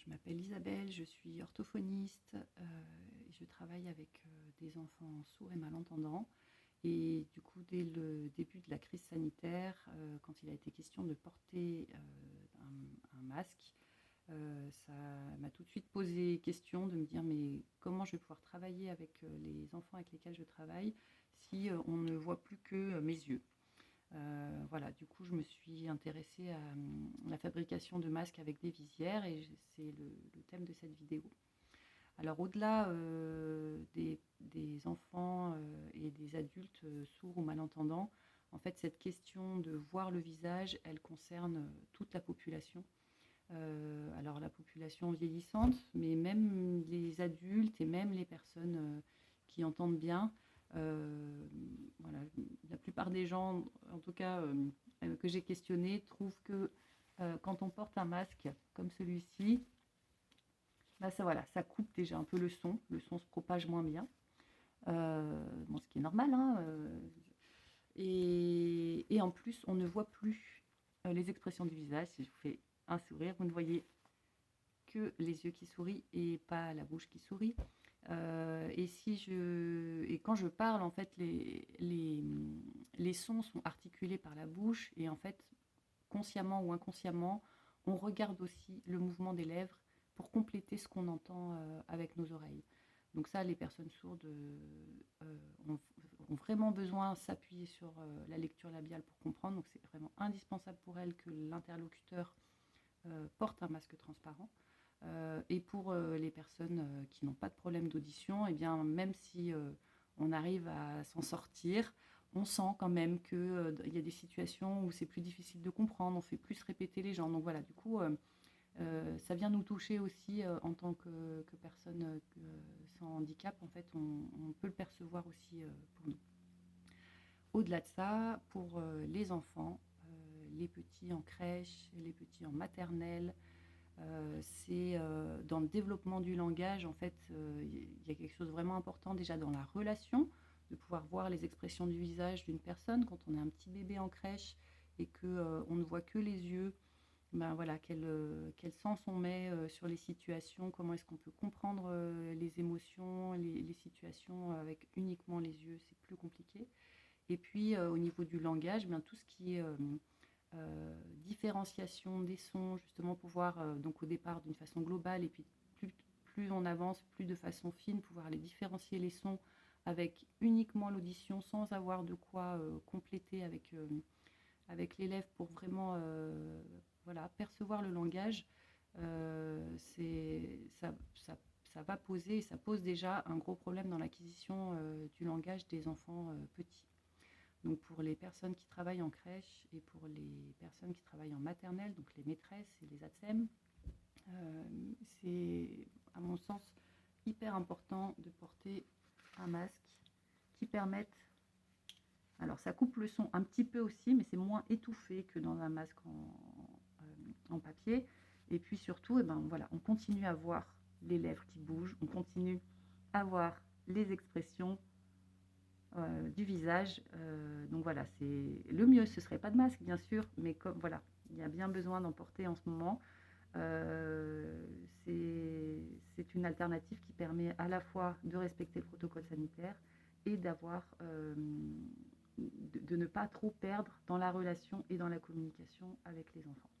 je m'appelle Isabelle, je suis orthophoniste et je travaille avec des enfants sourds et malentendants. Et du coup, dès le début de la crise sanitaire, quand il a été question de porter un masque, ça m'a tout de suite posé question de me dire mais comment je vais pouvoir travailler avec les enfants avec lesquels je travaille si on ne voit plus que mes yeux. Voilà, du coup, je me suis intéressée à la fabrication de masques avec des visières et c'est le thème de cette vidéo. Alors, au-delà des enfants et des adultes sourds ou malentendants, en fait, cette question de voir le visage, elle concerne toute la population. Alors, la population vieillissante, mais même les adultes et même les personnes qui entendent bien. Voilà, la plupart des gens, en tout cas que j'ai questionné, trouvent que quand on porte un masque comme celui-ci, bah ça, voilà, ça coupe déjà un peu le son se propage moins bien, bon, ce qui est normal, hein, et en plus, on ne voit plus les expressions du visage. Si je vous fais un sourire, vous ne voyez que les yeux qui sourient et pas la bouche qui sourit. Et quand je parle, en fait, les sons sont articulés par la bouche et en fait, consciemment ou inconsciemment, on regarde aussi le mouvement des lèvres pour compléter ce qu'on entend avec nos oreilles. Donc ça, les personnes sourdes ont vraiment besoin de s'appuyer sur la lecture labiale pour comprendre. Donc c'est vraiment indispensable pour elles que l'interlocuteur porte un masque transparent. Et pour les personnes qui n'ont pas de problème d'audition, eh bien, même si on arrive à s'en sortir, on sent quand même qu'il y a des situations où c'est plus difficile de comprendre, on fait plus répéter les gens. Donc voilà, du coup, ça vient nous toucher aussi en tant que personne sans handicap. En fait, on peut le percevoir aussi pour nous. Au-delà de ça, pour les enfants, les petits en crèche, les petits en maternelle, c'est dans le développement du langage, en fait, il y a quelque chose de vraiment important déjà dans la relation, de pouvoir voir les expressions du visage d'une personne quand on est un petit bébé en crèche et que on ne voit que les yeux. Ben voilà, quel sens on met sur les situations, comment est-ce qu'on peut comprendre les émotions, les situations avec uniquement les yeux, c'est plus compliqué. Et puis au niveau du langage, bien tout ce qui est différenciation des sons, justement pouvoir, donc au départ d'une façon globale, et puis plus on avance, plus de façon fine, pouvoir les différencier les sons avec uniquement l'audition, sans avoir de quoi compléter avec l'élève pour vraiment voilà, percevoir le langage. Ça va poser, ça pose déjà un gros problème dans l'acquisition du langage des enfants petits. Donc pour les personnes qui travaillent en crèche et pour les personnes qui travaillent en maternelle, donc les maîtresses et les ATSEM, c'est à mon sens hyper important de porter un masque qui permette, alors ça coupe le son un petit peu aussi, mais c'est moins étouffé que dans un masque en papier. Et puis surtout, eh ben, voilà, on continue à voir les lèvres qui bougent, on continue à voir les expressions du visage. Donc voilà, c'est le mieux, ce serait pas de masque bien sûr, mais comme voilà, il y a bien besoin d'en porter en ce moment. C'est une alternative qui permet à la fois de respecter le protocole sanitaire et d'avoir de ne pas trop perdre dans la relation et dans la communication avec les enfants.